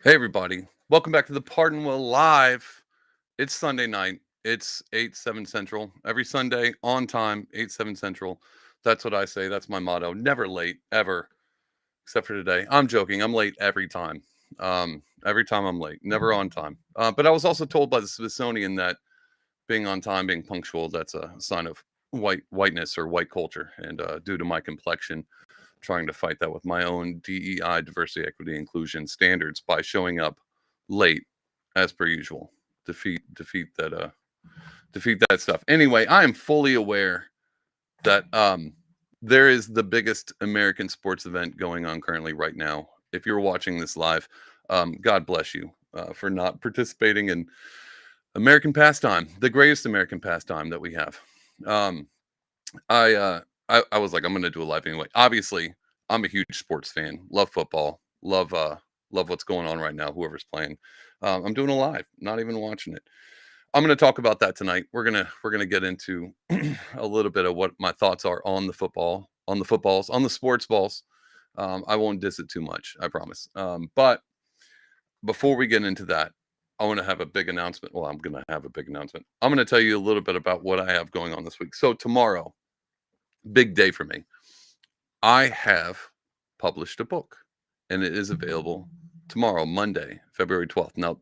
Hey everybody, welcome back to the Pardon Will Live. It's Sunday night. It's 8 7 Central. Every Sunday on time, 8 7 Central. That's what I say. That's my motto. Never late, ever. Except for today. I'm joking. I'm late every time. Every time I'm late. Never on time. But I was also told by the Smithsonian that being on time, being punctual, that's a sign of whiteness or white culture. And due to my complexion, trying to fight that with my own DEI, diversity, equity, inclusion standards by showing up late as per usual. Defeat that stuff. Anyway, I am fully aware that there is the biggest American sports event going on currently right now. If you're watching this live, God bless you for not participating in American pastime, the greatest American pastime that we have. Um, I was like, I'm gonna do a live anyway. Obviously, I'm a huge sports fan. Love football. Love what's going on right now. Whoever's playing, I'm doing a live. Not even watching it. I'm gonna talk about that tonight. We're gonna get into a little bit of what my thoughts are on the football, on the footballs, on the sports balls. I won't diss it too much. I promise. But before we get into that, I want to have a big announcement. Well, I'm gonna have a big announcement. I'm gonna tell you a little bit about what I have going on this week. So tomorrow, big day for me. I have published a book, and it is available tomorrow, Monday, February 12th. Now,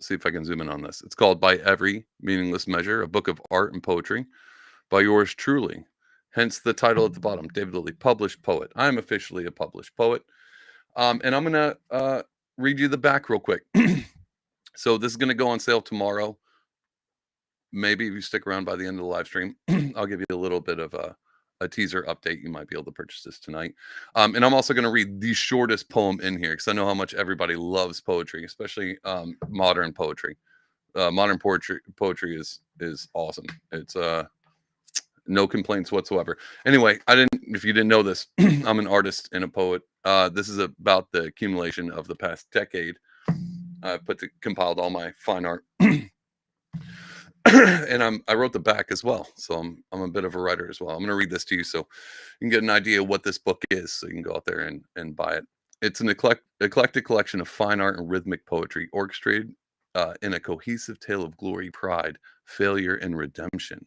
see if I can zoom in on this. It's called By Every Meaningless Measure, a book of art and poetry by yours truly. Hence the title at the bottom, David Lilly, published poet. I am officially a published poet. And I'm going to read you the back real quick. So this is going to go on sale tomorrow. Maybe if you stick around by the end of the live stream, I'll give you a little bit of a teaser update. You might be able to purchase this tonight. And I'm also going to read the shortest poem in here because I know how much everybody loves poetry, especially modern poetry. Modern poetry is awesome. It's no complaints whatsoever. Anyway, I didn't. If you didn't know this, I'm an artist and a poet. This is about the accumulation of the past decade. I compiled all my fine art. And I wrote the back as well, so I'm a bit of a writer as well. I'm going to read this to you so you can get an idea of what this book is, so you can go out there and buy it. It's an eclectic collection of fine art and rhythmic poetry, orchestrated in a cohesive tale of glory, pride, failure, and redemption.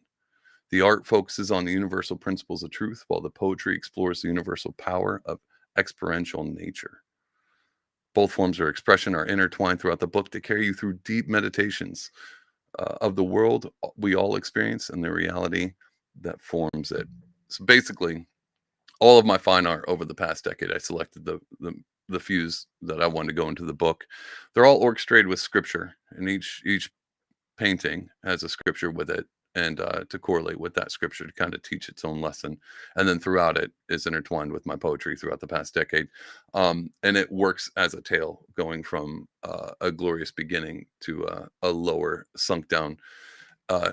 The art focuses on the universal principles of truth, while the poetry explores the universal power of experiential nature. Both forms of expression are intertwined throughout the book to carry you through deep meditations of the world we all experience and the reality that forms it. So basically, all of my fine art over the past decade, I selected the fews that I wanted to go into the book. They're all orchestrated with scripture, and each painting has a scripture with it, and to correlate with that scripture to kind of teach its own lesson. And then throughout it is intertwined with my poetry throughout the past decade. And it works as a tale going from a glorious beginning to a lower sunk down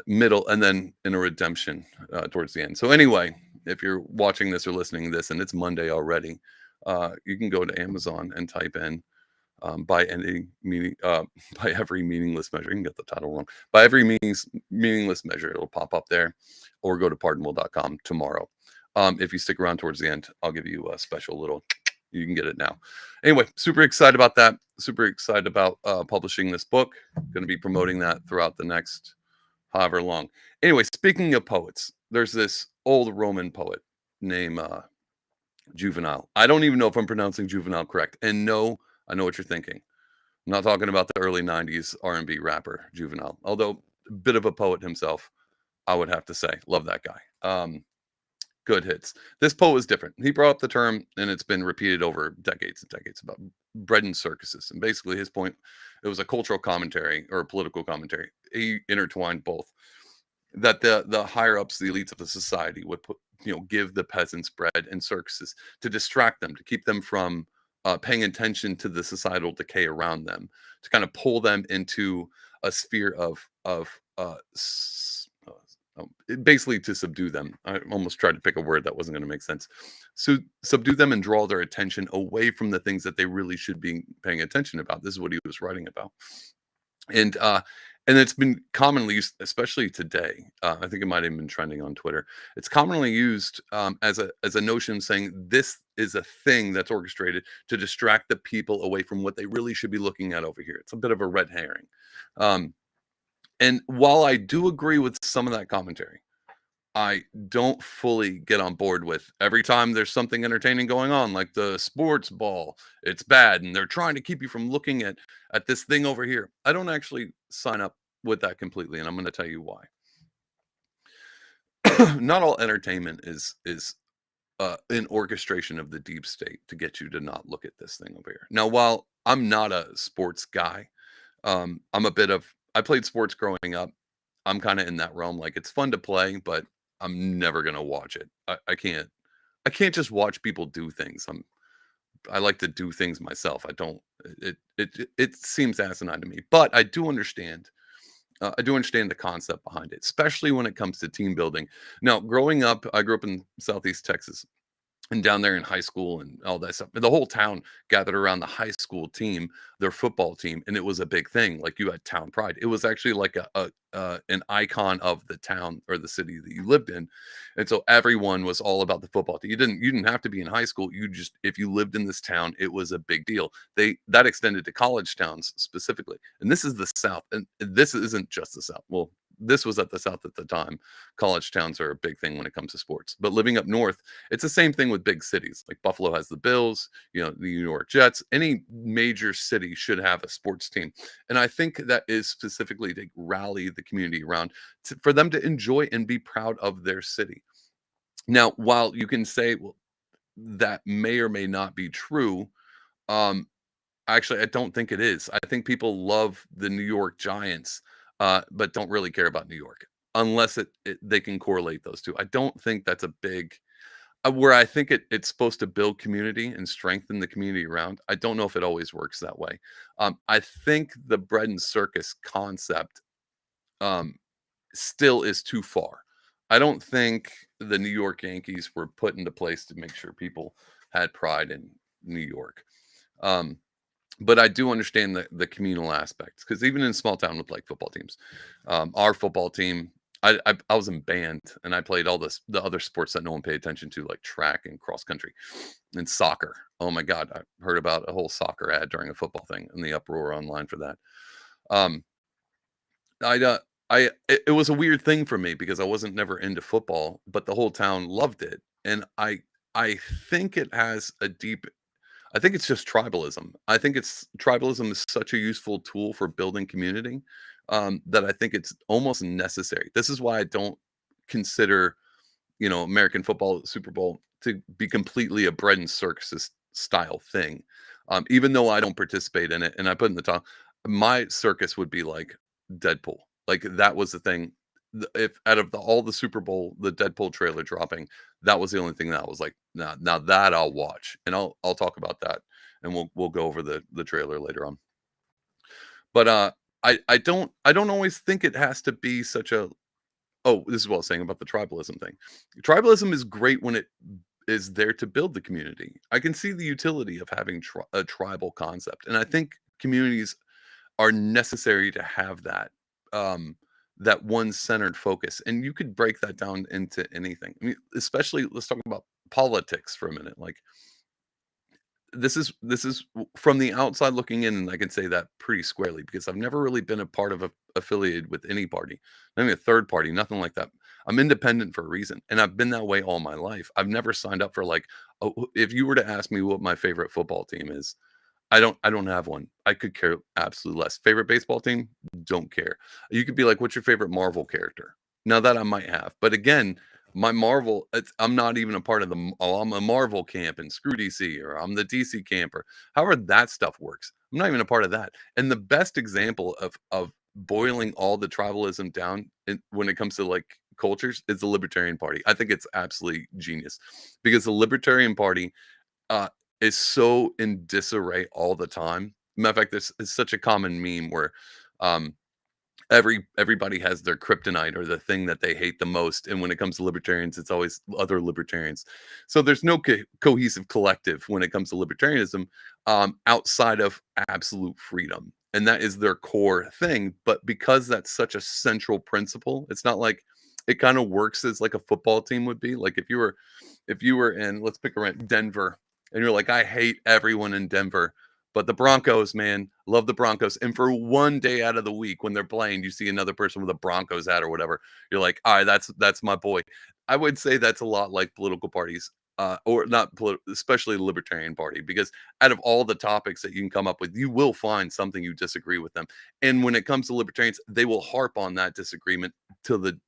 middle, and then in a redemption towards the end. So anyway, if you're watching this or listening to this and it's Monday already, you can go to Amazon and type in by any meaning by every meaningless measure. You can get the title wrong. By every meaningless measure, it'll pop up there, or go to pardonable.com tomorrow. If you stick around towards the end, I'll give you a special little, you can get it now. Anyway, super excited about that. Super excited about publishing this book. Going to be promoting that throughout the next however long. Anyway, speaking of poets, there's this old Roman poet named Juvenal. I don't even know if I'm pronouncing Juvenal correct. And no, I know what you're thinking. I'm not talking about the early 90s R&B rapper Juvenile, although a bit of a poet himself, I would have to say. Love that guy. Good hits. This poet is different. He brought up the term, and it's been repeated over decades and decades, about bread and circuses. And basically his point, it was a cultural commentary or a political commentary. He intertwined both. That the higher ups, the elites of the society would give the peasants bread and circuses to distract them, to keep them from paying attention to the societal decay around them, to kind of pull them into a sphere of basically to subdue them. I almost tried to pick a word that wasn't going to make sense. So subdue them and draw their attention away from the things that they really should be paying attention about. This is what he was writing about. And And it's been commonly used, especially today. I think it might have been trending on Twitter. It's commonly used as a notion saying this is a thing that's orchestrated to distract the people away from what they really should be looking at over here. It's a bit of a red herring. Um, and while I do agree with some of that commentary, I don't fully get on board with every time there's something entertaining going on, like the sports ball, it's bad, and they're trying to keep you from looking at this thing over here. I don't actually sign up with that completely, and I'm going to tell you why. Not all entertainment is an orchestration of the deep state to get you to not look at this thing over here. Now, while I'm not a sports guy, I'm a bit of I played sports growing up. I'm kind of in that realm. Like it's fun to play, but I'm never gonna watch it. I can't just watch people do things. I like to do things myself. I don't it seems asinine to me. But I do understand the concept behind it, especially when it comes to team building. Now, growing up, I grew up in Southeast Texas and down there in high school and all that stuff. The whole town gathered around the high school team, their football team, and it was a big thing. Like you had town pride. It was actually like a an icon of the town or the city that you lived in, and so everyone was all about the football team. You didn't have to be in high school. You just if you lived in this town, it was a big deal. They that extended to college towns specifically, and this is the South, and this isn't just the South. Well, this was at the South at the time. College towns are a big thing when it comes to sports. But living up north, it's the same thing with big cities. Like Buffalo has the Bills, you know, the New York Jets. Any major city should have a sports team. And I think that is specifically to rally the community around for them to enjoy and be proud of their city. Now, while you can say, well, that may or may not be true, um, actually, I don't think it is. I think people love the New York Giants, but don't really care about New York unless they can correlate those two. I don't think that's a big where I think it's supposed to build community and strengthen the community around. I don't know if it always works that way. I think the bread and circus concept um, still is too far. I don't think the New York Yankees were put into place to make sure people had pride in New York. Um, but I do understand the communal aspects because even in a small town with like football teams, our football team, I was in band and I played all the other sports that no one paid attention to, like track and cross country and soccer. Oh my God, I heard about a whole soccer ad during a football thing and the uproar online for that. Um, I it was a weird thing for me because I wasn't never into football, but the whole town loved it, and I think it has a deep I think it's just tribalism. I think it's tribalism is such a useful tool for building community, that I think it's almost necessary. This is why I don't consider, you know, American football, Super Bowl to be completely a bread and circuses style thing. Even though I don't participate in it, and I put in the top, my circus would be like Deadpool. Like that was the thing. If out of all the Super Bowl, the Deadpool trailer dropping, that was the only thing that I was like, now that I'll watch, and I'll talk about that, and we'll go over the trailer later on. But I don't always think it has to be such a oh, this is what I was saying about the tribalism thing. Tribalism is great when it is there to build the community. I can see the utility of having a tribal concept, and I think communities are necessary to have that that one centered focus. And you could break that down into anything. I mean, especially let's talk about politics for a minute. Like from the outside looking in, and I can say that pretty squarely because I've never really been a part of affiliated with any party, not even a third party, nothing like that. I'm independent for a reason, and I've been that way all my life. I've never signed up for like, oh, if you were to ask me what my favorite football team is, I don't have one. I could care absolutely less. Favorite baseball team? Don't care. You could be like, "What's your favorite Marvel character?" Now that I might have, but again, my Marvel, I'm not even a part of oh, I'm a Marvel camp and screw DC, or I'm the DC camper. However that stuff works, I'm not even a part of that. And the best example of boiling all the tribalism down when it comes to like cultures is the Libertarian Party. I think it's absolutely genius because the Libertarian Party uh, is so in disarray all the time. Matter of fact, this is such a common meme where um, everybody has their kryptonite or the thing that they hate the most, and when it comes to libertarians, it's always other libertarians. So there's no cohesive collective when it comes to libertarianism outside of absolute freedom. and that is their core thing. But because that's such a central principle, it's not like it kind of works as like a football team would be. Like if you were in, let's pick a Denver, and you're like, I hate everyone in Denver, but the Broncos, man, love the Broncos. And for one day out of the week when they're playing, you see another person with a Broncos hat or whatever. You're like, all right, that's my boy. I would say that's a lot like political parties, or not, especially the Libertarian Party, because out of all the topics that you can come up with, you will find something you disagree with them. And when it comes to libertarians, they will harp on that disagreement till the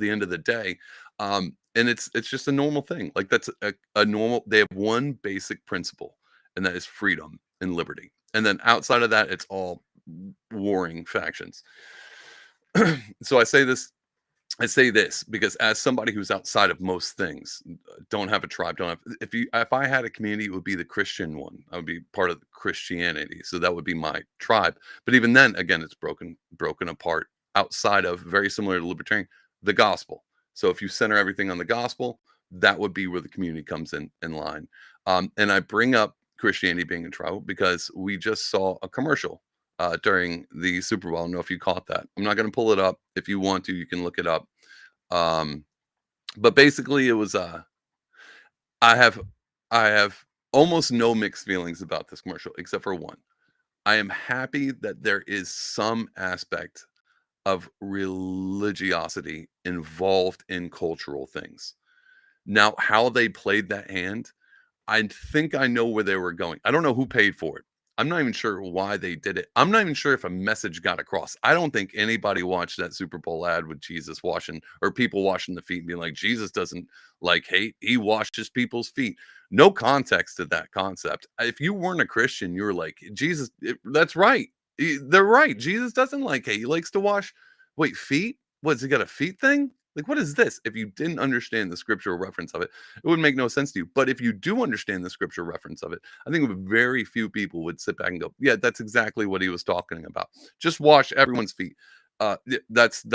end of the day. And it's just a normal thing. Like that's a normal. They have one basic principle, and that is freedom and liberty. And then outside of that, it's all warring factions. So I say this because as somebody who's outside of most things, don't have a tribe, don't have if I had a community, it would be the Christian one. I would be part of Christianity. So that would be my tribe. But even then, again, it's broken apart outside of, very similar to libertarian, the gospel. So if you center everything on the gospel, that would be where the community comes in line. And I bring up Christianity being in trouble because we just saw a commercial during the Super Bowl. I don't know if you caught that. I'm not going to pull it up. If you want to, you can look it up. But basically, it was I have I have almost no mixed feelings about this commercial, except for one. I am happy that there is some aspect of religiosity involved in cultural things. Now, how they played that hand, I think I know where they were going. I don't know who paid for it. I'm not even sure why they did it. I'm not even sure if a message got across. I don't think anybody watched that Super Bowl ad with Jesus washing, or people washing the feet and being like, Jesus doesn't like hate. He washes people's feet. No context to that concept. If you weren't a Christian, you were like, Jesus, that's right. They're right. Jesus doesn't like hate. He likes to wash, wait, feet? What, has he got a feet thing? Like, what is this? If you didn't understand the scriptural reference of it, it would make no sense to you. But if you do understand the scripture reference of it, I think very few people would sit back and go, "Yeah, that's exactly what he was talking about. Just wash everyone's feet. That's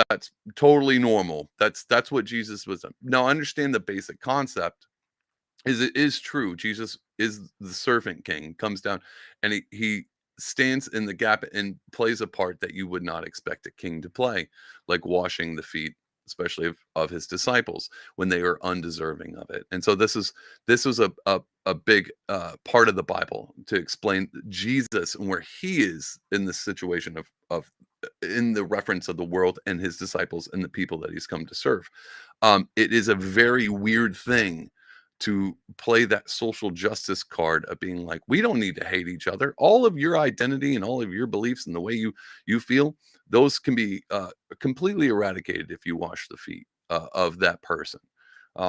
totally normal. That's what Jesus was." Now, I understand the basic concept. Is it is true? Jesus is the servant king. Comes down, and he stands in the gap and plays a part that you would not expect a king to play, like washing the feet, especially of his disciples when they are undeserving of it. And so this was a big part of the Bible to explain Jesus and where he is in this situation of in the reference of the world and his disciples and the people that he's come to serve. It is a very weird thing to play that social justice card of being like, we don't need to hate each other. All of your identity and all of your beliefs and the way you feel, those can be completely eradicated if you wash the feet of that person.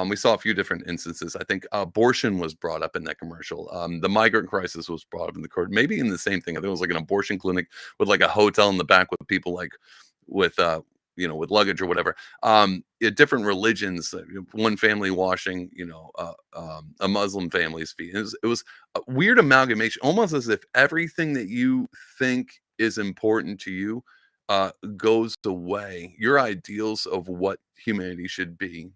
We saw a few different instances. I think abortion was brought up in that commercial. The migrant crisis was brought up in the court, maybe in the same thing. I think it was like an abortion clinic with like a hotel in the back with people like with with luggage or whatever. Different religions, one family washing, a Muslim family's feet. It was a weird amalgamation, almost as if everything that you think is important to you goes away. Your ideals of what humanity should be,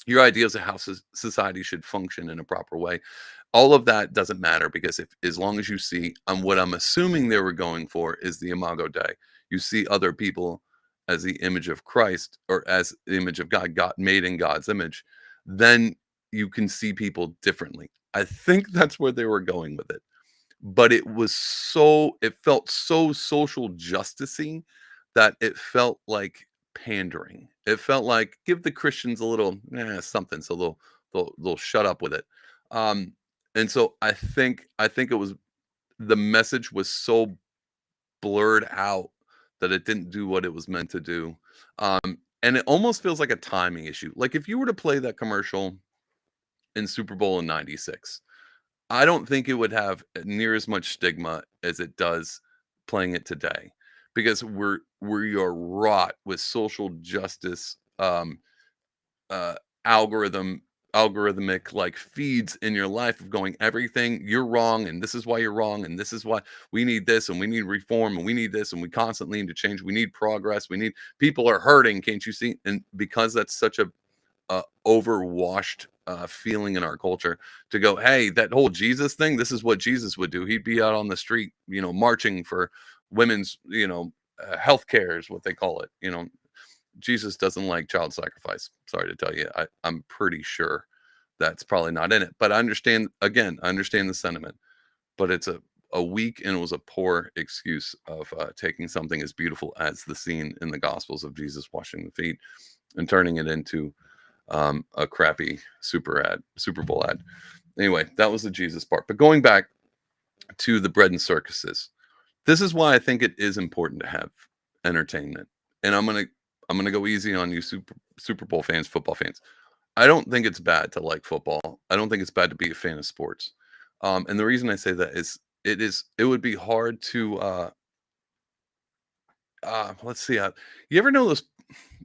your ideas of how society should function in a proper way, all of that doesn't matter, because if as long as you see, what I'm assuming they were going for is the Imago Dei. You see other people as the image of Christ, or as the image of God, God made in God's image, then you can see people differently. I think that's where they were going with it. But it felt so social justicey that it felt like pandering. It felt like, give the Christians a little something, so they'll shut up with it. Um, and so I think it was, the message was so blurred out that it didn't do what it was meant to do. And it almost feels like a timing issue. Like if you were to play that commercial in Super Bowl in '96, I don't think it would have near as much stigma as it does playing it today, because we are wrought with social justice, uh, algorithm algorithmic like feeds in your life of going, everything you're wrong and this is why you're wrong and this is why we need this and we need reform and we need this and we constantly need to change, we need progress, we need, people are hurting, can't you see? And because that's such a overwashed feeling in our culture, to go, hey, that whole Jesus thing, this is what Jesus would do. He'd be out on the street, marching for women's, healthcare is what they call it. Jesus doesn't like child sacrifice. Sorry to tell you. I'm pretty sure that's probably not in it. But I understand the sentiment. But it's a weak and it was a poor excuse of taking something as beautiful as the scene in the Gospels of Jesus washing the feet and turning it into a crappy Super Bowl ad. Anyway, that was the Jesus part. But going back to the bread and circuses, this is why I think it is important to have entertainment. And I'm gonna go easy on you, Super Bowl fans, football fans. I don't think it's bad to like football. I don't think it's bad to be a fan of sports. And the reason I say that is it would be hard to let's see. You ever know those?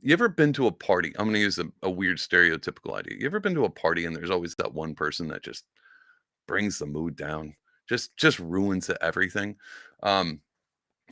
You ever been to a party? I'm going to use a weird stereotypical idea. You ever been to a party and there's always that one person that just brings the mood down, just ruins everything. Um,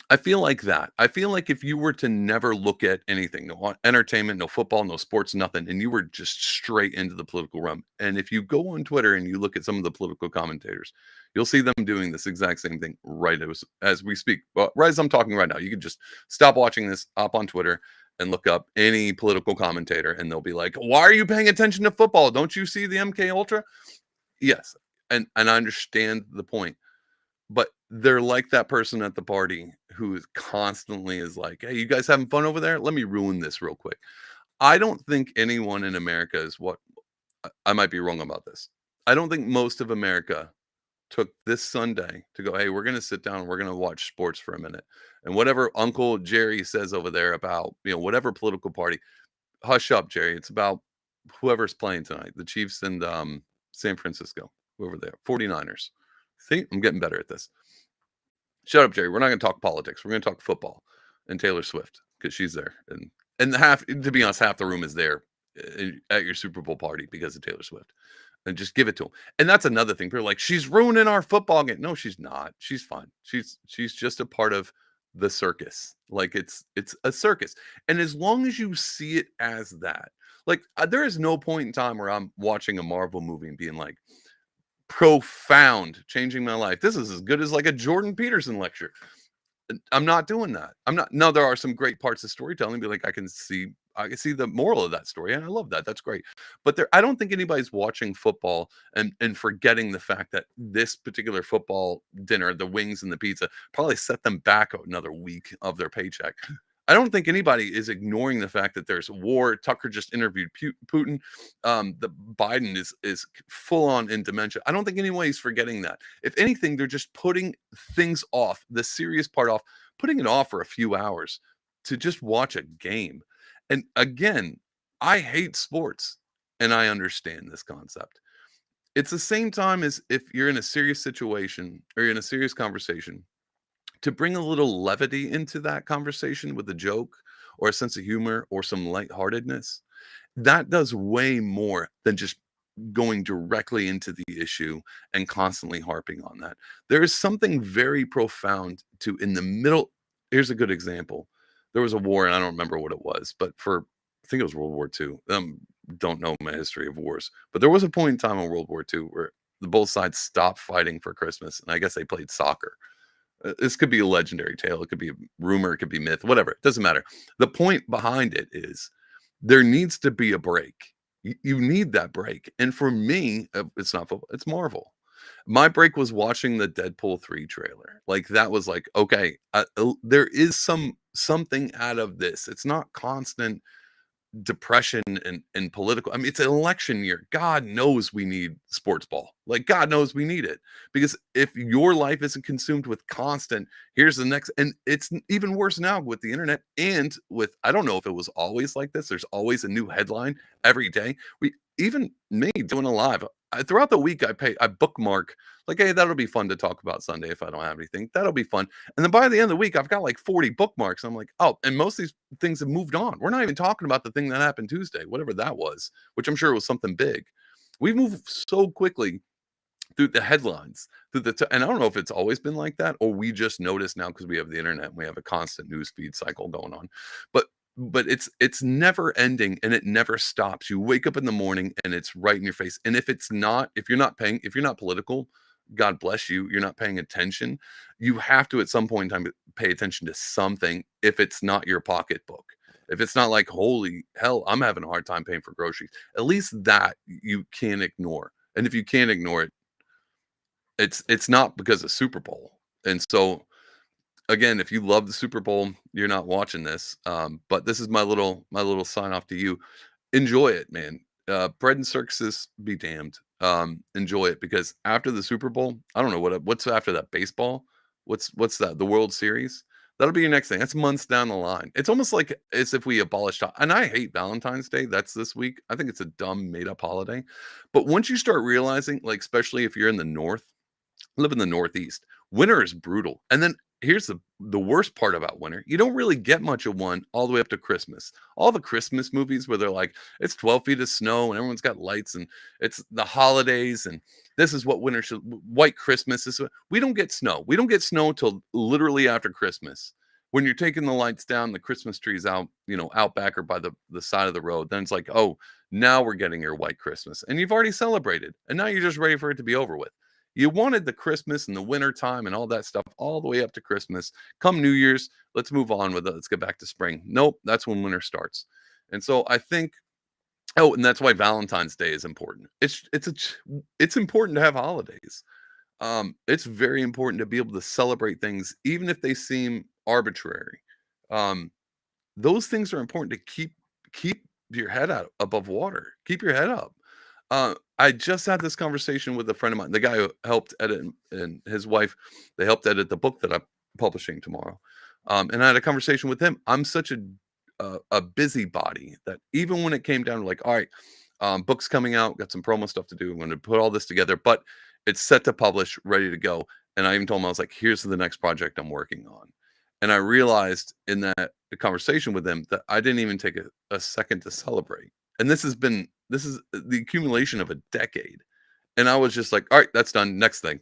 I feel like that. I feel like if you were to never look at anything, no entertainment, no football, no sports, nothing, and you were just straight into the political realm. And if you go on Twitter and you look at some of the political commentators, you'll see them doing this exact same thing right as we speak. Well, right as I'm talking right now, you can just stop watching this, hop on Twitter and look up any political commentator, and they'll be like, "Why are you paying attention to football? Don't you see the MK Ultra?" Yes, and I understand the point, but they're like that person at the party who is constantly is like, "Hey, you guys having fun over there? Let me ruin this real quick." I don't think anyone in America is what I might be wrong about this. I don't think most of America took this Sunday to go, "Hey, we're going to sit down and we're going to watch sports for a minute." And whatever Uncle Jerry says over there about, whatever political party, hush up, Jerry. It's about whoever's playing tonight, the Chiefs and San Francisco, whoever they are, 49ers. See, I'm getting better at this. Shut up, Jerry. We're not going to talk politics. We're going to talk football and Taylor Swift because she's there. And to be honest, half the room is there at your Super Bowl party because of Taylor Swift. And just give it to him. And that's another thing. People are like, she's ruining our football game. No, she's not. She's fine. She's just a part of the circus. Like it's a circus. And as long as you see it as that, like there is no point in time where I'm watching a Marvel movie and being like, profound, changing my life. This is as good as like a Jordan Peterson lecture. I'm not doing that. I'm not. No, there are some great parts of storytelling. Be like, I can see the moral of that story, and I love that. That's great. But I don't think anybody's watching football and forgetting the fact that this particular football dinner, the wings and the pizza, probably set them back another week of their paycheck. I don't think anybody is ignoring the fact that there's war. Tucker just interviewed Putin. The Biden is full on in dementia. I don't think anybody's forgetting that. If anything, they're just putting things off, the serious part off, putting it off for a few hours to just watch a game. And again, I hate sports, and I understand this concept. It's the same time as if you're in a serious situation or you're in a serious conversation to bring a little levity into that conversation with a joke or a sense of humor or some lightheartedness, that does way more than just going directly into the issue and constantly harping on that. There is something very profound to in the middle. Here's a good example. There was a war, and I don't remember what it was, but I think it was World War II. Don't know my history of wars, but there was a point in time in World War II where both sides stopped fighting for Christmas, and I guess they played soccer. This could be a legendary tale. It could be a rumor. It could be myth, whatever. It doesn't matter. The point behind it is there needs to be a break. You need that break. And for me, it's not football. It's Marvel. My break was watching the Deadpool 3 trailer. Like that was like, okay, there is something out of this. It's not constant depression and political. I mean, it's an election year. God knows we need sports ball. Like God knows we need it because if your life isn't consumed with constant, here's the next, and it's even worse now with the internet and with I don't know if it was always like this. There's always a new headline every day. Even me doing a live throughout the week. I bookmark like, hey, that'll be fun to talk about Sunday if I don't have anything. That'll be fun. And then by the end of the week, I've got like 40 bookmarks. I'm like, oh, and most of these things have moved on. We're not even talking about the thing that happened Tuesday, whatever that was, which I'm sure was something big. We've moved so quickly through the headlines, and I don't know if it's always been like that or we just notice now because we have the internet and we have a constant news feed cycle going on. But it's never ending and it never stops. You wake up in the morning and it's right in your face. And if you're not political, God bless you, you're not paying attention. You have to at some point in time pay attention to something if it's not your pocketbook. If it's not like, holy hell, I'm having a hard time paying for groceries. At least that you can't ignore. And if you can't ignore it, it's not because of Super Bowl. And so again, if you love the Super Bowl, you're not watching this. But this is my little sign off to you. Enjoy it, man. Bread and circuses, be damned. Enjoy it because after the Super Bowl, I don't know what's after that. Baseball? What's that? The World Series? That'll be your next thing. That's months down the line. It's almost like as if we abolished. And I hate Valentine's Day. That's this week. I think it's a dumb made up holiday. But once you start realizing, like especially if you're in the North, live in the Northeast. Winter is brutal. And then here's the worst part about winter. You don't really get much of one all the way up to Christmas. All the Christmas movies where they're like, it's 12 feet of snow and everyone's got lights and it's the holidays and this is what winter should white Christmas is. We don't get snow. We don't get snow till literally after Christmas. When you're taking the lights down, the Christmas trees out, out back or by the side of the road, then it's like, oh, now we're getting your white Christmas. And you've already celebrated. And now you're just ready for it to be over with. You wanted the Christmas and the winter time and all that stuff all the way up to Christmas. Come New Year's, let's move on with it. Let's get back to spring. Nope, that's when winter starts. And so I think, oh, and that's why Valentine's Day is important. It's important to have holidays. It's very important to be able to celebrate things, even if they seem arbitrary. Um, those things are important to keep your head out above water. Keep your head up. I just had this conversation with a friend of mine, the guy who helped edit and his wife, they helped edit the book that I'm publishing tomorrow. And I had a conversation with him. I'm such a busybody that even when it came down to like, all right, books coming out, got some promo stuff to do. I'm going to put all this together, but it's set to publish, ready to go. And I even told him I was like, here's the next project I'm working on. And I realized in that conversation with him that I didn't even take a second to celebrate. And this is the accumulation of a decade. And I was just like, all right, that's done. Next thing.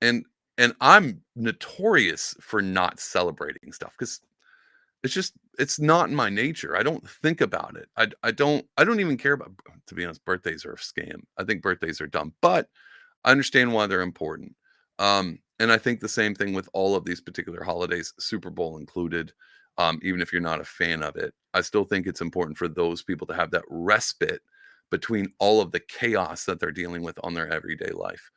And and I'm notorious for not celebrating stuff because it's not in my nature. I don't think about it. I don't even care about, to be honest, birthdays are a scam. I think birthdays are dumb, but I understand why they're important. And I think the same thing with all of these particular holidays, Super Bowl included. Even if you're not a fan of it, I still think it's important for those people to have that respite between all of the chaos that they're dealing with on their everyday life.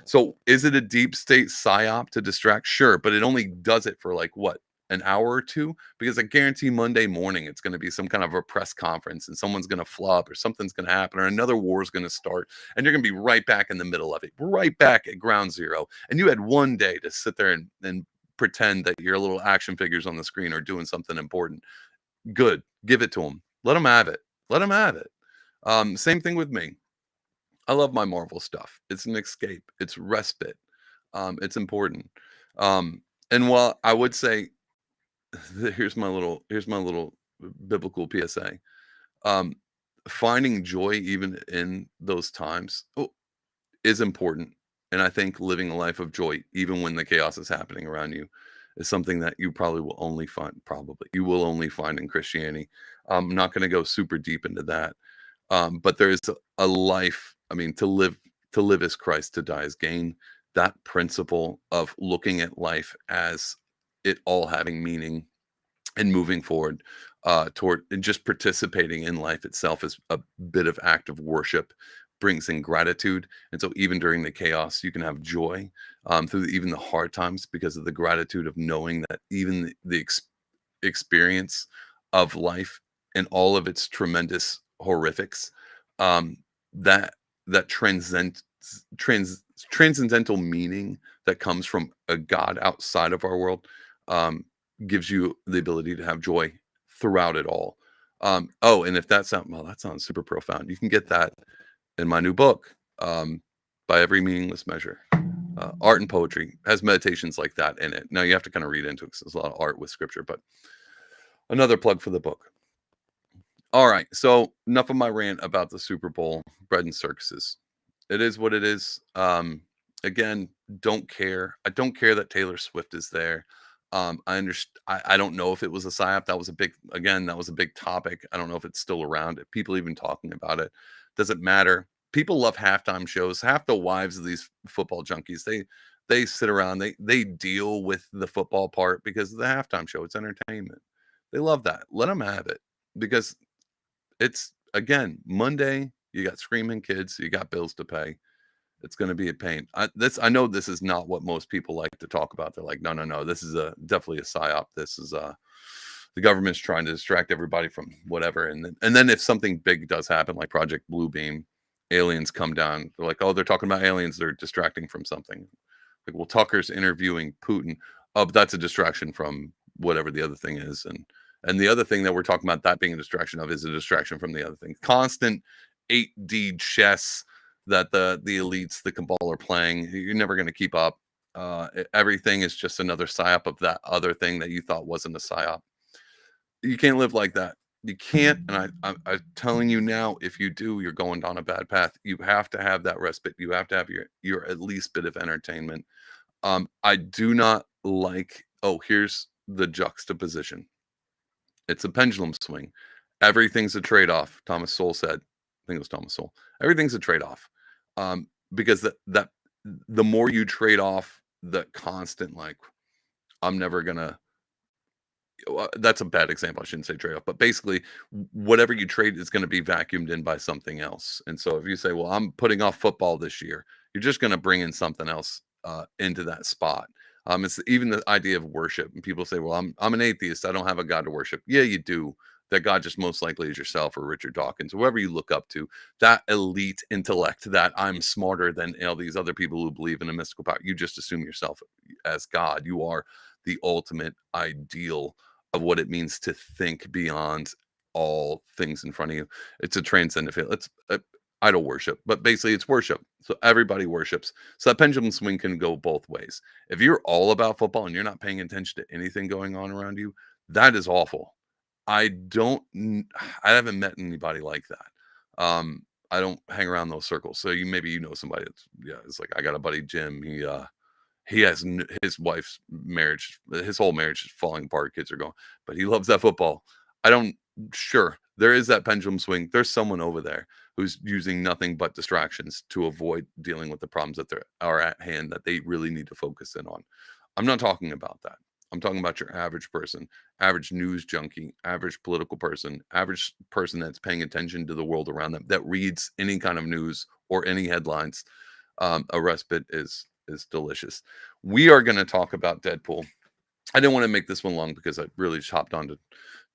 So, is it a deep state psyop to distract? Sure, but it only does it for like what, an hour or two? Because I guarantee Monday morning it's going to be some kind of a press conference and someone's going to flop or something's going to happen or another war is going to start and you're going to be right back in the middle of it, right back at ground zero. And you had one day to sit there and pretend that your little action figures on the screen are doing something important. Good. Give it to them. Let them have it. Let them have it. Same thing with me. I love my Marvel stuff. It's an escape. It's respite. It's important. And while I would say, here's my little biblical PSA. Um, Finding joy even in those times is important. And I think living a life of joy, even when the chaos is happening around you, is something that you probably will only find, probably you will only find in Christianity. I'm not going to go super deep into that. But there is a life. I mean, to live as Christ, to die as gain. That principle of looking at life as it all having meaning and moving forward toward and just participating in life itself is a bit of act of worship, brings in gratitude. And so even during the chaos, you can have joy through even the hard times because of the gratitude of knowing that even the experience of life and all of its tremendous horrifics, um, that that transcendental meaning that comes from a God outside of our world, um, gives you the ability to have joy throughout it all. Oh, and if that's not, well, that sounds super profound. You can get that in my new book, by every meaningless measure. Art and poetry has meditations like that in it. Now you have to kind of read into it because there's a lot of art with scripture, but another plug for the book. All right, so enough of my rant about the Super Bowl, bread and circuses. It is what it is. Again, don't care. I don't care that Taylor Swift is there. I understand. I don't know if it was a psyop. That was a big topic. I don't know if it's still around. If people even talking about it, doesn't matter. people love halftime shows. Half the wives of these football junkies, they sit around, they deal with the football part because of the halftime show. It's entertainment. They love that. Let them have it because it's again Monday. You got screaming kids. You got bills to pay. It's going to be a pain. I know this is not what most people like to talk about. They're like, no, no, no. This is definitely a psyop. This is the government's trying to distract everybody from whatever. And then if something big does happen, like Project Bluebeam, aliens come down. They're like, oh, they're talking about aliens. They're distracting from something. Like, well, Tucker's interviewing Putin. Oh, but that's a distraction from whatever the other thing is. And the other thing that we're talking about, that being a distraction of, is a distraction from the other thing. Constant 8D chess that the elites, the cabal are playing. You're never going to keep up. Everything is just another psyop of that other thing that you thought wasn't a psyop. You can't live like that. You can't. And I'm telling you now, if you do, you're going down a bad path. You have to have that respite. You have to have your at least bit of entertainment. I do not like, here's the juxtaposition. It's a pendulum swing. Everything's a trade-off. Thomas Sowell said. I think it was Thomas Sowell. Everything's a trade-off. Because that the more you trade off the constant, like, I'm never gonna, that's a bad example. I shouldn't say trade off, but basically whatever you trade is going to be vacuumed in by something else. And so if you say, well, I'm putting off football this year, you're just going to bring in something else into that spot. It's even the idea of worship. And people say, well, I'm an atheist. I don't have a God to worship. Yeah, you do. That God just most likely is yourself or Richard Dawkins, whoever you look up to, that elite intellect, that I'm smarter than all these other people who believe in a mystical power. You just assume yourself as God. You are the ultimate ideal of what it means to think beyond all things in front of you. It's a transcendent field. It's idol worship, but basically it's worship. So everybody worships. So that pendulum swing can go both ways. If you're all about football and you're not paying attention to anything going on around you, that is awful. I haven't met anybody like that. I don't hang around those circles. So maybe you know somebody that's, it's like, I got a buddy, Jim. He has his wife's marriage, his whole marriage is falling apart. Kids are going, but he loves that football. Sure, there is that pendulum swing. There's someone over there who's using nothing but distractions to avoid dealing with the problems that are at hand that they really need to focus in on. I'm not talking about that. I'm talking about your average person, average news junkie, average political person, average person that's paying attention to the world around them, that reads any kind of news or any headlines. A respite is delicious. We are going to talk about Deadpool. I didn't want to make this one long because I really just hopped on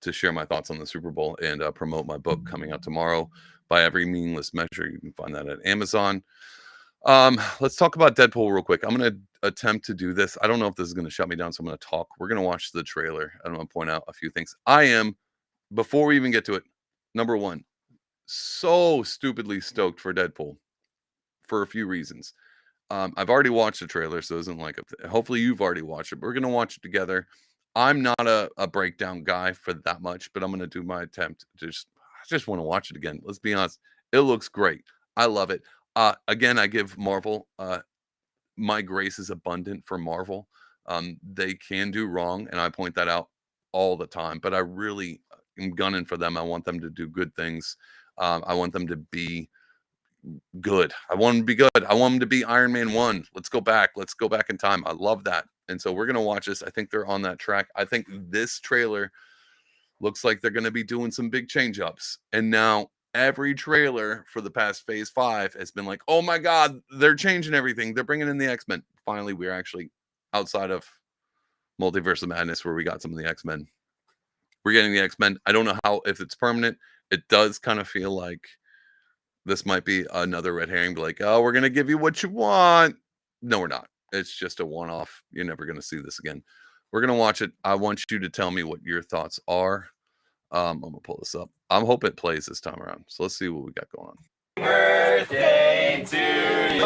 to share my thoughts on the Super Bowl and promote my book coming out tomorrow, By Every Meaningless Measure. You can find that at Amazon. Let's talk about Deadpool real quick. I'm going to attempt to do this. I don't know if this is going to shut me down, so I'm going to talk. We're going to watch the trailer. I want to point out a few things. I am, before we even get to it, number one, so stupidly stoked for Deadpool for a few reasons. I've already watched the trailer, so it isn't like hopefully you've already watched it. But we're going to watch it together. I'm not a breakdown guy for that much, but I'm going to do my attempt. I just want to watch it again. Let's be honest. It looks great. I love it. Again, I give Marvel, my grace is abundant for Marvel. They can do wrong, and I point that out all the time, but I really am gunning for them. I want them to do good things. I want them to be good. I want them to be good. I want them to be Iron Man 1. Let's go back in time. I love that. And so we're going to watch this. I think they're on that track. I think this trailer looks like they're going to be doing some big change ups. And now every trailer for the past phase 5 has been like, oh my God, they're changing everything. They're bringing in the X-Men. Finally, we're actually outside of Multiverse of Madness where we got some of the X-Men. We're getting the X-Men. I don't know if it's permanent. It does kind of feel like this might be another red herring. Be like, oh, we're going to give you what you want. No, we're not. It's just a one-off. You're never going to see this again. We're going to watch it. I want you to tell me what your thoughts are. I'm going to pull this up. I hope it plays this time around. So let's see what we got going on. Birthday to you.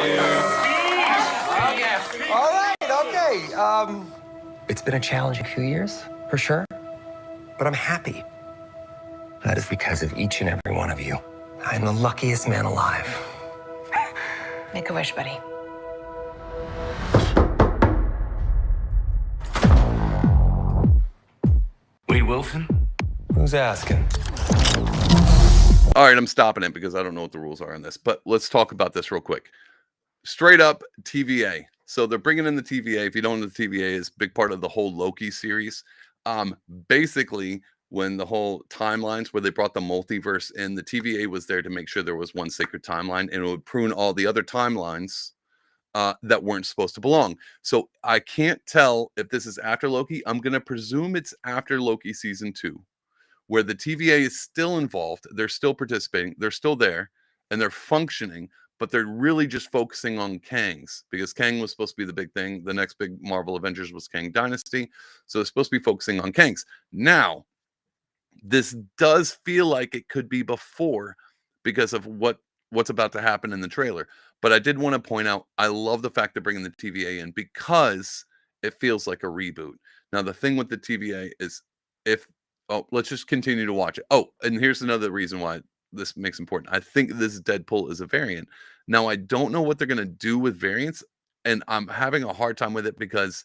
All right, okay. It's been a challenging few years, for sure. But I'm happy. That is because of each and every one of you. I'm the luckiest man alive. Make a wish, buddy. Wade Wilson? Who's asking? All right, I'm stopping it because I don't know what the rules are on this, but let's talk about this real quick. Straight up TVA. So they're bringing in the TVA. If you don't know, the TVA is a big part of the whole Loki series. Basically, when the whole timelines where they brought the multiverse in, the TVA was there to make sure there was one sacred timeline, and it would prune all the other timelines that weren't supposed to belong. So I can't tell if this is after Loki. I'm going to presume it's after Loki season 2, where the TVA is still involved. They're still participating. They're still there and they're functioning, but they're really just focusing on Kangs because Kang was supposed to be the big thing. The next big Marvel Avengers was Kang Dynasty. So it's supposed to be focusing on Kangs. Now, this does feel like it could be before because of what's about to happen in the trailer. But I did want to point out, I love the fact they're bringing the TVA in because it feels like a reboot. Now, the thing with the TVA is if, let's just continue to watch it. Oh, and here's another reason why this makes important. I think this Deadpool is a variant. Now, I don't know what they're going to do with variants, and I'm having a hard time with it because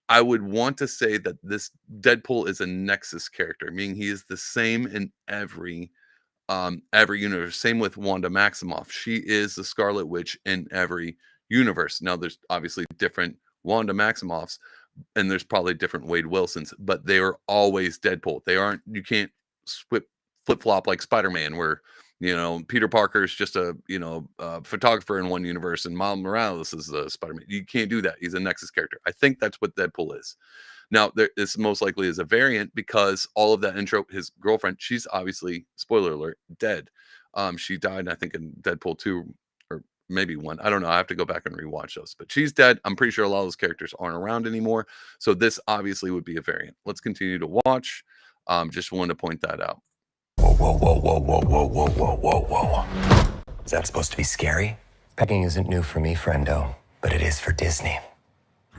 I would want to say that this Deadpool is a Nexus character, meaning he is the same in every universe. Same with Wanda Maximoff. She is the Scarlet Witch in every universe. Now there's obviously different Wanda Maximoffs and there's probably different Wade Wilsons, but they are always Deadpool. They aren't, you can't flip-flop like Spider-Man where Peter Parker is just a photographer in one universe and Miles Morales is a Spider-Man. You can't do that. He's a Nexus character. I think that's what Deadpool is. Now, this most likely is a variant because all of that intro, his girlfriend, she's obviously, spoiler alert, dead. She died, I think, in Deadpool 2 or maybe 1. I don't know. I have to go back and rewatch those. But she's dead. I'm pretty sure a lot of those characters aren't around anymore. So this obviously would be a variant. Let's continue to watch. Just wanted to point that out. Whoa, whoa, whoa, whoa, whoa, whoa, whoa, whoa, whoa, whoa. Is that supposed to be scary? Pegging isn't new for me, friendo, but it is for Disney.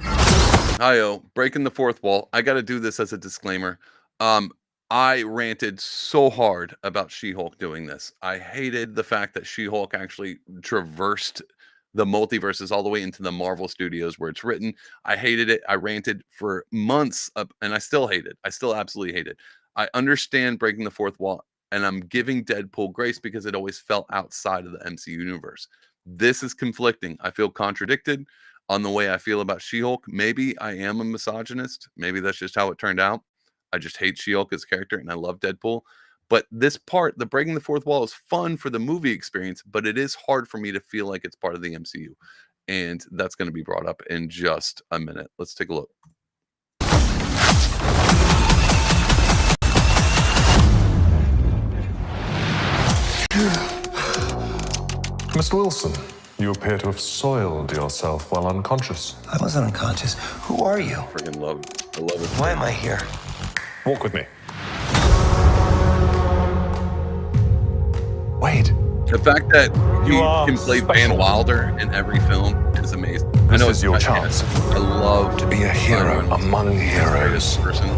Hi-yo, breaking the fourth wall. I got to do this as a disclaimer. I ranted so hard about She-Hulk doing this. I hated the fact that She-Hulk actually traversed the multiverses all the way into the Marvel Studios where it's written. I hated it. I ranted for months and I still hate it. I still absolutely hate it. I understand breaking the fourth wall, and I'm giving Deadpool grace because it always fell outside of the MCU universe. This is conflicting. I feel contradicted on the way I feel about She-Hulk. Maybe I am a misogynist. Maybe that's just how it turned out. I just hate She-Hulk as a character, and I love Deadpool. But this part, the breaking the fourth wall, is fun for the movie experience, but it is hard for me to feel like it's part of the MCU. And that's going to be brought up in just a minute. Let's take a look. Mr. Wilson, you appear to have soiled yourself while unconscious. I wasn't unconscious. Who are you? Freaking love it. I love it. Why am I here? Walk with me. Wade. The fact that he are can play special. Van Wilder in every film is amazing. I This know is it's your my chance chance. I love to be a hero among heroes. person.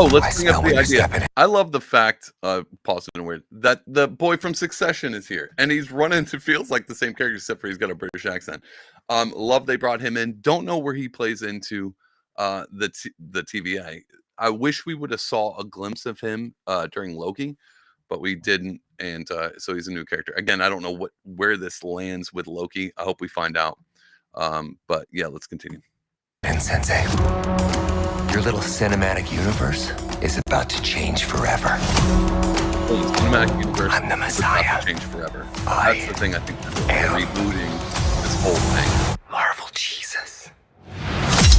Oh, I let's bring smell up when the you're idea. stepping in. I love the fact, pause in a word, that the boy from Succession is here, and he's running to feels like the same character except for he's got a British accent. Love they brought him in. Don't know where he plays into the TVA. I wish we would have saw a glimpse of him during Loki, but we didn't, and so he's a new character. Again, I don't know where this lands with Loki. I hope we find out. But yeah, let's continue. And Sensei, your little cinematic universe is about to change forever. Oh, the cinematic universe I'm the is about Messiah. to change forever. I That's the thing I think am they're rebooting this whole thing. Marvel Jesus.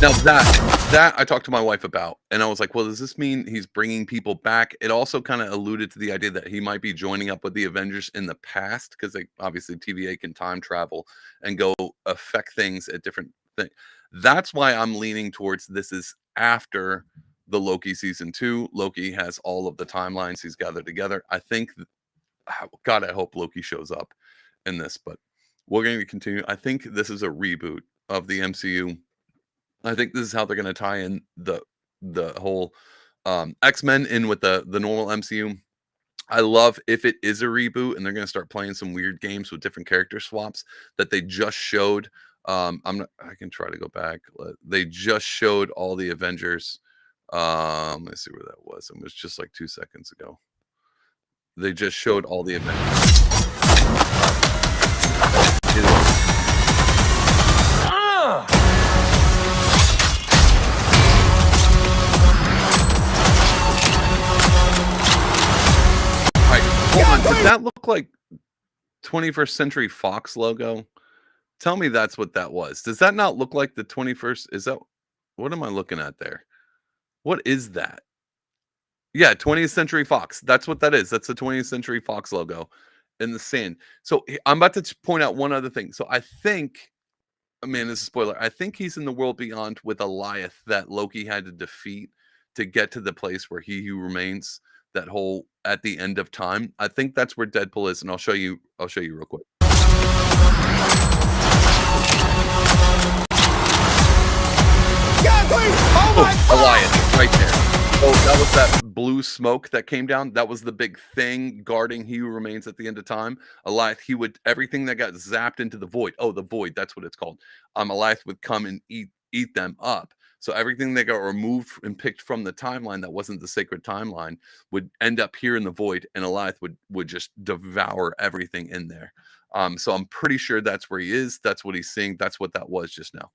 Now that I talked to my wife about, and I was like, well, does this mean he's bringing people back? It also kind of alluded to the idea that he might be joining up with the Avengers in the past, because they obviously TVA can time travel and go affect things at different things. That's why I'm leaning towards this is after the Loki season 2. Loki has all of the timelines he's gathered together. I think, God, I hope Loki shows up in this, but we're going to continue. I think this is a reboot of the MCU. I think this is how they're going to tie in the whole X-Men in with the normal MCU. I love if it is a reboot and they're going to start playing some weird games with different character swaps that they just showed. I can try to go back. They just showed all the Avengers Let's see where that was. It was just like 2 seconds ago. They just showed all the events. Hold on, does that look like 21st Century Fox logo? Tell me that's what that was. Does that not look like the 21st? Is that what am I looking at there? What is that? Yeah, 20th Century Fox. That's what that is. That's the 20th Century Fox logo in the sand. So I'm about to point out one other thing. So I think, oh, man, this is a spoiler. I think he's in the world beyond with Alioth that Loki had to defeat to get to the place where he who remains, that whole at the end of time. I think that's where Deadpool is, and I'll show you real quick. God, please! Oh my Alioth, right there. Oh, that was that blue smoke that came down. That was the big thing guarding he who remains at the end of time. Alioth, he would everything that got zapped into the void. Oh, the void, that's what it's called. Alioth would come and eat them up. So everything that got removed and picked from the timeline that wasn't the sacred timeline would end up here in the void, and Alioth would just devour everything in there. So I'm pretty sure that's where he is. That's what he's seeing. That's what that was just now.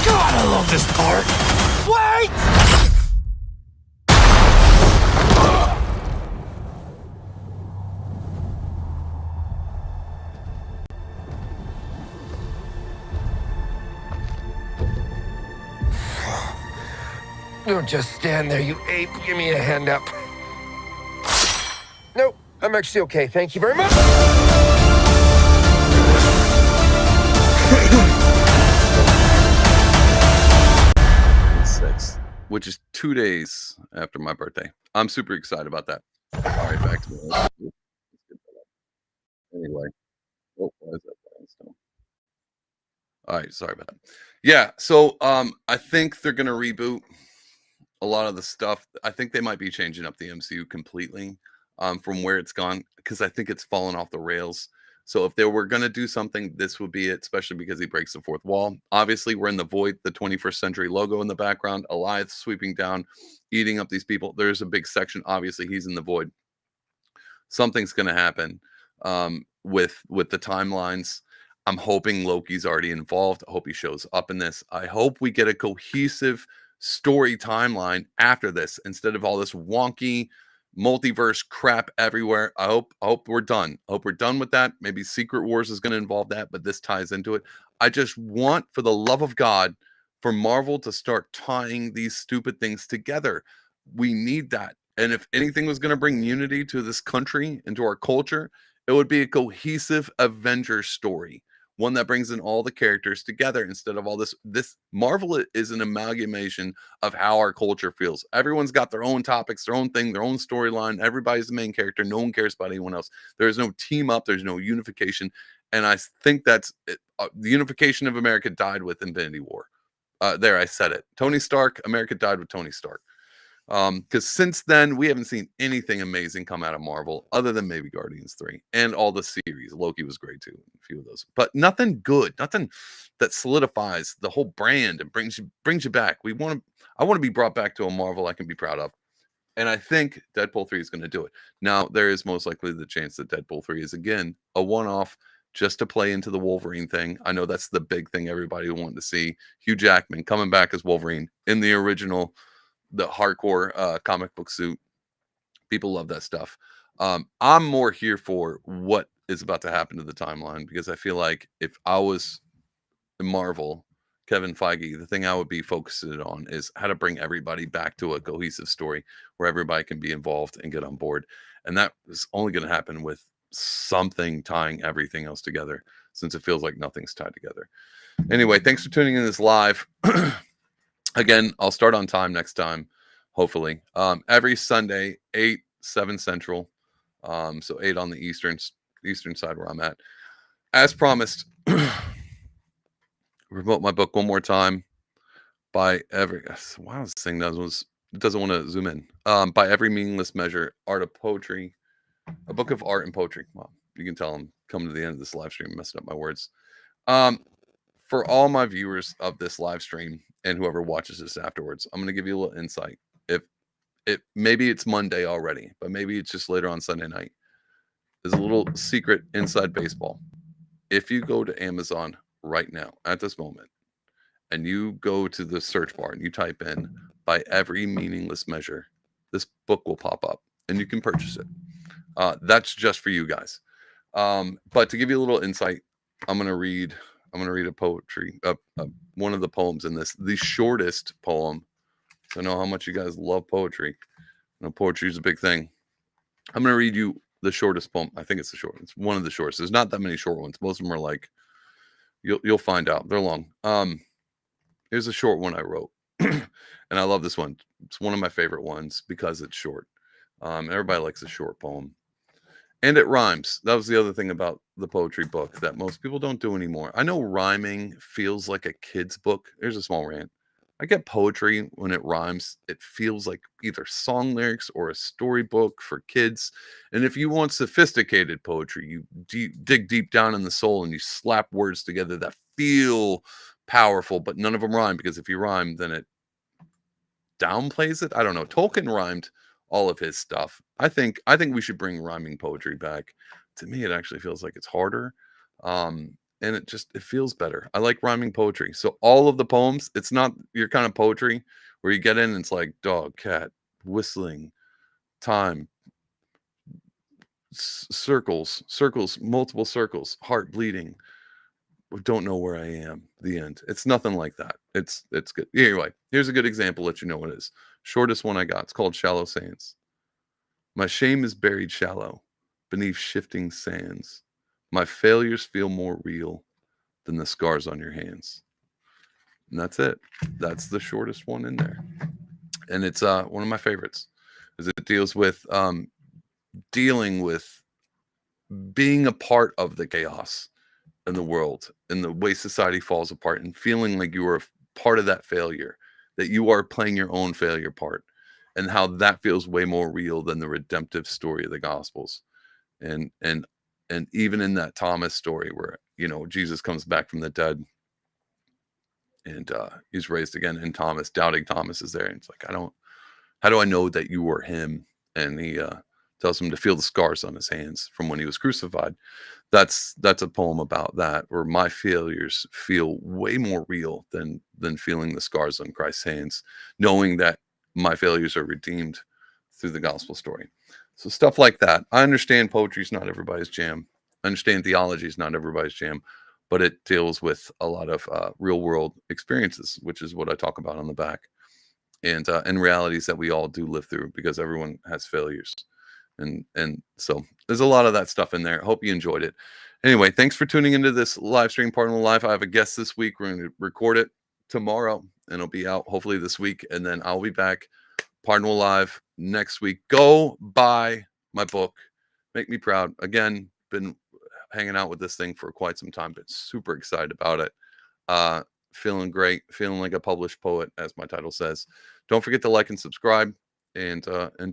God, I love this part. Wait! Don't just stand there, you ape. Give me a hand up. Nope, I'm actually okay. Thank you very much. Which is 2 days after my birthday. I'm super excited about that. All right, back to me. Anyway. Oh, why is that button still? All right, sorry about that. Yeah, so I think they're gonna reboot a lot of the stuff. I think they might be changing up the MCU completely from where it's gone, because I think it's fallen off the rails. So if they were going to do something, this would be it, especially because he breaks the fourth wall. Obviously, we're in the void, the 21st century logo in the background, Alioth sweeping down, eating up these people. There's a big section. Obviously, he's in the void. Something's going to happen with the timelines. I'm hoping Loki's already involved. I hope he shows up in this. I hope we get a cohesive story timeline after this instead of all this wonky multiverse crap everywhere. I hope we're done. I hope we're done with that. Maybe Secret Wars is going to involve that, but this ties into it. I just want, for the love of God, for Marvel to start tying these stupid things together. We need that. And if anything was going to bring unity to this country and to our culture, it would be a cohesive Avengers story. One that brings in all the characters together instead of all this. This Marvel is an amalgamation of how our culture feels. Everyone's got their own topics, their own thing, their own storyline. Everybody's the main character. No one cares about anyone else. There's no team up. There's no unification. And I think that's it. The unification of America died with Infinity War. There, I said it. Tony Stark, America died with Tony Stark. Because since then, we haven't seen anything amazing come out of Marvel other than maybe Guardians 3 and all the series. Loki was great too, a few of those, but nothing good, nothing that solidifies the whole brand and brings you back. I want to be brought back to a Marvel I can be proud of. And I think Deadpool 3 is going to do it. Now, there is most likely the chance that Deadpool 3 is again a one-off just to play into the Wolverine thing. I know that's the big thing everybody wanted to see. Hugh Jackman coming back as Wolverine in the original, the hardcore comic book suit. People love that stuff. I'm more here for what is about to happen to the timeline, because I feel like if I was Marvel, Kevin Feige, the thing I would be focused on is how to bring everybody back to a cohesive story where everybody can be involved and get on board. And that is only going to happen with something tying everything else together, since it feels like nothing's tied together. Anyway, thanks for tuning in this live. Again, I'll start on time next time, hopefully. Every Sunday, 7 Central. So 8 on the Eastern side where I'm at. As promised, promote my book one more time. By every, wow, this thing doesn't want to zoom in. By every meaningless measure, art of poetry, a book of art and poetry. Wow, you can tell I'm coming to the end of this live stream, messing up my words. for all my viewers of this live stream and whoever watches this afterwards, I'm going to give you a little insight. If maybe it's Monday already, but maybe it's just later on Sunday night. There's a little secret inside baseball. If you go to Amazon right now at this moment and you go to the search bar and you type in "By Every Meaningless Measure," this book will pop up and you can purchase it. That's just for you guys. But to give you a little insight, I'm gonna read a poetry, one of the poems in this, the shortest poem. So I know how much you guys love poetry. I know poetry is a big thing. I'm gonna read you the shortest poem. I think it's the short. It's one of the shortest. There's not that many short ones. Most of them are like, you'll find out. They're long. Here's a short one I wrote, and I love this one. It's one of my favorite ones because it's short. Everybody likes a short poem. And it rhymes. That was the other thing about the poetry book that most people don't do anymore. I know rhyming feels like a kid's book. Here's a small rant. I get poetry when it rhymes. It feels like either song lyrics or a storybook for kids. And if you want sophisticated poetry, you dig deep down in the soul and you slap words together that feel powerful, but none of them rhyme, because if you rhyme, then it downplays it. I don't know. Tolkien rhymed all of his stuff. I think we should bring rhyming poetry back. To me, it actually feels like it's harder. And it feels better. I like rhyming poetry. So all of the poems, it's not your kind of poetry where you get in and it's like dog, cat, whistling, time, circles, multiple circles, heart bleeding, don't know where I am, the end. It's nothing like that. It's good. Anyway, here's a good example, let you know what it is. Shortest one I got. It's called Shallow Sands. My shame is buried shallow beneath shifting sands. My failures feel more real than the scars on your hands. And that's it. That's the shortest one in there. And it's one of my favorites, as it deals with dealing with being a part of the chaos in the world and the way society falls apart, and feeling like you are a part of that failure, that you are playing your own failure part, and how that feels way more real than the redemptive story of the Gospels. And even in that Thomas story where, Jesus comes back from the dead and he's raised again, and doubting Thomas is there. And it's like, how do I know that you were him? And he tells him to feel the scars on his hands from when he was crucified. That's a poem about that, where my failures feel way more real than feeling the scars on Christ's hands, knowing that my failures are redeemed through the gospel story. So stuff like that. I understand poetry is not everybody's jam. I understand theology is not everybody's jam, but it deals with a lot of real world experiences, which is what I talk about on the back, and realities that we all do live through, because everyone has failures. And so there's a lot of that stuff in there. Hope you enjoyed it. Anyway, thanks for tuning into this live stream, Pardonable Live. I have a guest this week. We're going to record it tomorrow, and it'll be out hopefully this week. And then I'll be back, Pardonable Live, next week. Go buy my book. Make me proud. Again, been hanging out with this thing for quite some time, but super excited about it. Feeling great. Feeling like a published poet, as my title says. Don't forget to like and subscribe, and do